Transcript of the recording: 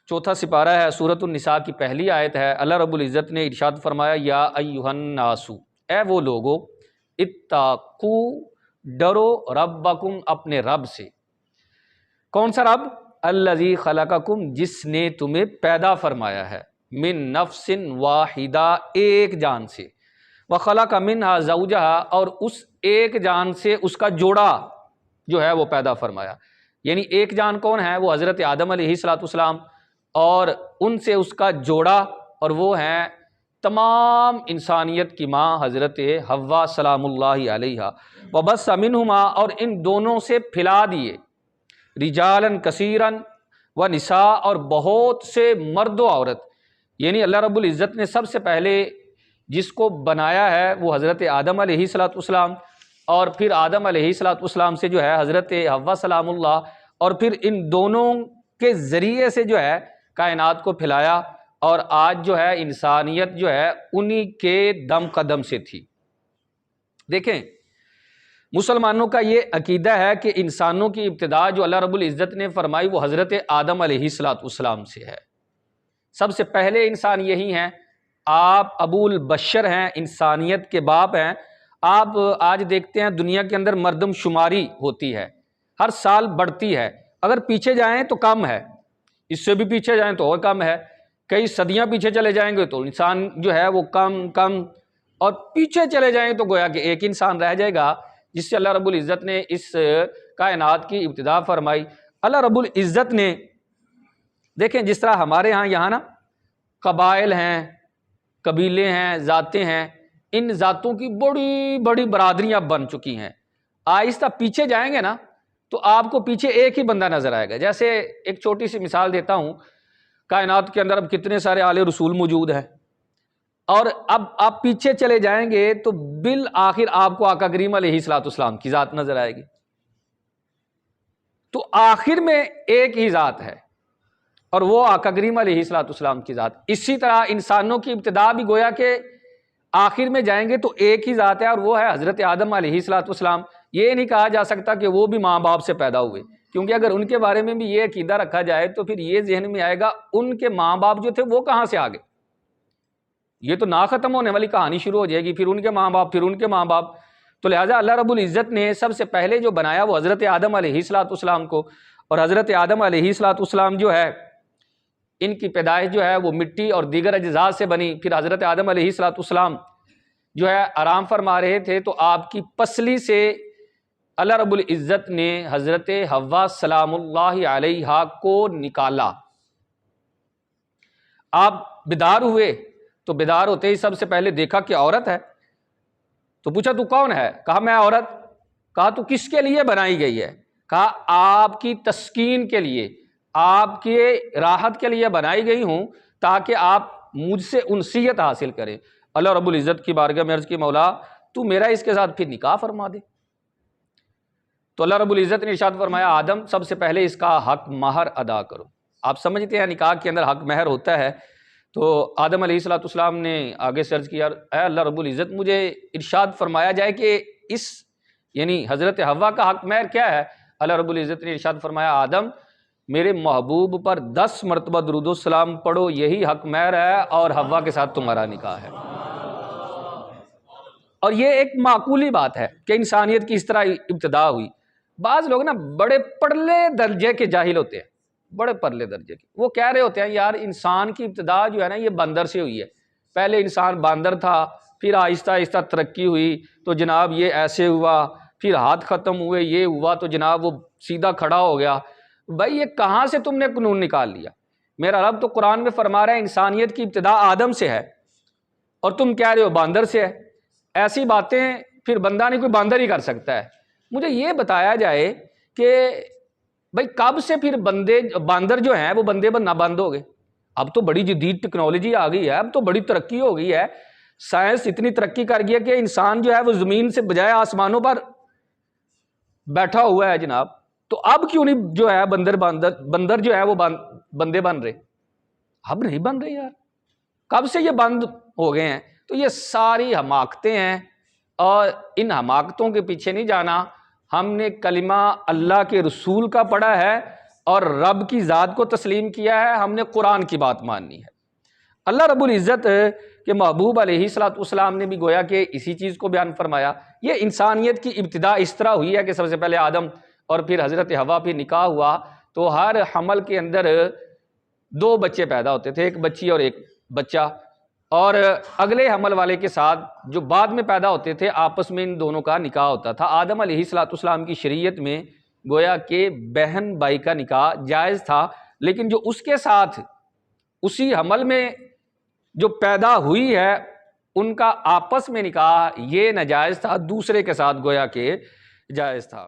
چوتھا سپارہ ہے، سورۃ النساء کی پہلی آیت ہے۔ اللہ رب العزت نے ارشاد فرمایا یا ایھا الناس، اے وہ لوگو، اتقو، ڈرو، ربکم، اپنے رب سے۔ کون سا رب؟ الذی خلقکم، جس نے تمہیں پیدا فرمایا ہے، من نفس واحدہ، ایک جان سے، وخلق منہا زوجہا، اور اس ایک جان سے اس کا جوڑا جو ہے وہ پیدا فرمایا۔ یعنی ایک جان کون ہے؟ وہ حضرت آدم علیہ السلام، اور ان سے اس کا جوڑا، اور وہ ہیں تمام انسانیت کی ماں حضرت حوا سلام اللہ علیہا۔ وبث منہما، اور ان دونوں سے پھیلا دیے، رجالاً کثیراً ونساء، اور بہت سے مرد و عورت۔ یعنی اللہ رب العزت نے سب سے پہلے جس کو بنایا ہے وہ حضرت آدم علیہ السلام، اور پھر آدم علیہ السلام سے جو ہے حضرت حوا سلام اللہ، اور پھر ان دونوں کے ذریعے سے جو ہے کائنات کو پھیلایا، اور آج جو ہے انسانیت جو ہے انہی کے دم قدم سے تھی۔ دیکھیں، مسلمانوں کا یہ عقیدہ ہے کہ انسانوں کی ابتدا جو اللہ رب العزت نے فرمائی وہ حضرت آدم علیہ السلام سے ہے۔ سب سے پہلے انسان یہی ہیں، آپ ابو البشر ہیں، انسانیت کے باپ ہیں۔ آپ آج دیکھتے ہیں دنیا کے اندر مردم شماری ہوتی ہے، ہر سال بڑھتی ہے، اگر پیچھے جائیں تو کم ہے، اس سے بھی پیچھے جائیں تو اور کم ہے، کئی صدیاں پیچھے چلے جائیں گے تو انسان جو ہے وہ کم، اور پیچھے چلے جائیں تو گویا کہ ایک انسان رہ جائے گا، جس سے اللہ رب العزت نے اس کائنات کی ابتدا فرمائی۔ اللہ رب العزت نے دیکھیں جس طرح ہمارے یہاں نا قبائل ہیں، قبیلے ہیں، ذاتیں ہیں، ان ذاتوں کی بڑی بڑی برادریاں بن چکی ہیں۔ آہستہ پیچھے جائیں گے نا تو آپ کو پیچھے ایک ہی بندہ نظر آئے گا۔ جیسے ایک چھوٹی سی مثال دیتا ہوں، کائنات کے اندر اب کتنے سارے آل رسول موجود ہیں، اور اب آپ پیچھے چلے جائیں گے تو بالآخر آپ کو آقا کریم علیہ السلام کی ذات نظر آئے گی۔ تو آخر میں ایک ہی ذات ہے، اور وہ آقا کریم علیہ السلام کی ذات۔ اسی طرح انسانوں کی ابتدا بھی گویا کہ آخر میں جائیں گے تو ایک ہی ذات ہے، اور وہ ہے حضرت آدم علیہ السلام۔ یہ نہیں کہا جا سکتا کہ وہ بھی ماں باپ سے پیدا ہوئے، کیونکہ اگر ان کے بارے میں بھی یہ عقیدہ رکھا جائے تو پھر یہ ذہن میں آئے گا ان کے ماں باپ جو تھے وہ کہاں سے آ گئے؟ یہ تو نہ ختم ہونے والی کہانی شروع ہو جائے گی، پھر ان کے ماں باپ، پھر ان کے ماں باپ۔ تو لہٰذا اللہ رب العزت نے سب سے پہلے جو بنایا وہ حضرت آدم علیہ السلام کو، اور حضرت آدم علیہ السلام جو ہے ان کی پیدائش جو ہے وہ مٹی اور دیگر اجزاء سے بنی۔ پھر حضرت آدم علیہ السلام جو ہے آرام فرما رہے تھے تو آپ کی پسلی سے اللہ رب العزت نے حضرت حوا سلام اللہ علیہا کو نکالا۔ آپ بیدار ہوئے تو بیدار ہوتے ہی سب سے پہلے دیکھا کہ عورت ہے، تو پوچھا تو کون ہے؟ کہا میں عورت۔ کہا تو کس کے لیے بنائی گئی ہے؟ کہا آپ کی تسکین کے لیے، آپ کے راحت کے لیے بنائی گئی ہوں، تاکہ آپ مجھ سے انسیت حاصل کریں۔ اللہ رب العزت کی بارگاہ میں عرض کی مولا تو میرا اس کے ساتھ پھر نکاح فرما دے۔ تو اللہ رب العزت نے ارشاد فرمایا آدم سب سے پہلے اس کا حق مہر ادا کرو۔ آپ سمجھتے ہیں نکاح کے اندر حق مہر ہوتا ہے، تو آدم علیہ السلام نے آگے سے عرض کیا اے اللہ رب العزت مجھے ارشاد فرمایا جائے کہ اس یعنی حضرت حوا کا حق مہر کیا ہے؟ اللہ رب العزت نے ارشاد فرمایا آدم میرے محبوب پر 10 مرتبہ درود و سلام پڑھو، یہی حق مہر ہے، اور حوا کے ساتھ تمہارا نکاح ہے۔ اور یہ ایک معقولی بات ہے کہ انسانیت کی اس طرح ابتدا ہوئی۔ بعض لوگ نا بڑے پرلے درجے کے جاہل ہوتے ہیں، بڑے پرلے درجے کے، وہ کہہ رہے ہوتے ہیں یار انسان کی ابتدا جو ہے نا یہ بندر سے ہوئی ہے، پہلے انسان باندر تھا، پھر آہستہ آہستہ ترقی ہوئی تو جناب یہ ایسے ہوا، پھر ہاتھ ختم ہوئے، یہ ہوا تو جناب وہ سیدھا کھڑا ہو گیا۔ بھائی یہ کہاں سے تم نے قانون نکال لیا؟ میرا رب تو قرآن میں فرما رہا ہے انسانیت کی ابتدا آدم سے ہے، اور تم کہہ رہے ہو باندر سے ہے۔ ایسی باتیں پھر بندہ نہیں، کوئی باندر ہی کر سکتا ہے۔ مجھے یہ بتایا جائے کہ بھائی کب سے پھر باندر جو ہیں وہ بندے بننا بند ہو گئے؟ اب تو بڑی جدید ٹیکنالوجی آ گئی ہے، اب تو بڑی ترقی ہو گئی ہے، سائنس اتنی ترقی کر گئی ہے کہ انسان جو ہے وہ زمین سے بجائے آسمانوں پر بیٹھا ہوا ہے جناب۔ تو اب کیوں نہیں جو ہے بندر جو ہے وہ بندے بن رہے؟ اب نہیں بن رہے یار، کب سے یہ بند ہو گئے ہیں؟ تو یہ ساری حماقتیں ہیں، اور ان حماقتوں کے پیچھے نہیں جانا۔ ہم نے کلمہ اللہ کے رسول کا پڑھا ہے، اور رب کی ذات کو تسلیم کیا ہے، ہم نے قرآن کی بات ماننی ہے۔ اللہ رب العزت کے محبوب علیہ الصلوۃ والسلام نے بھی گویا کہ اسی چیز کو بیان فرمایا۔ یہ انسانیت کی ابتدا اس طرح ہوئی ہے کہ سب سے پہلے آدم اور پھر حضرت حوا، پھر نکاح ہوا، تو ہر حمل کے اندر 2 بچے پیدا ہوتے تھے، ایک بچی اور ایک بچہ، اور اگلے حمل والے کے ساتھ جو بعد میں پیدا ہوتے تھے آپس میں ان دونوں کا نکاح ہوتا تھا۔ آدم علیہ الصلوۃ والسلام کی شریعت میں گویا کہ بہن بھائی کا نکاح جائز تھا، لیکن جو اس کے ساتھ اسی حمل میں جو پیدا ہوئی ہے ان کا آپس میں نکاح یہ ناجائز تھا، دوسرے کے ساتھ گویا کہ جائز تھا۔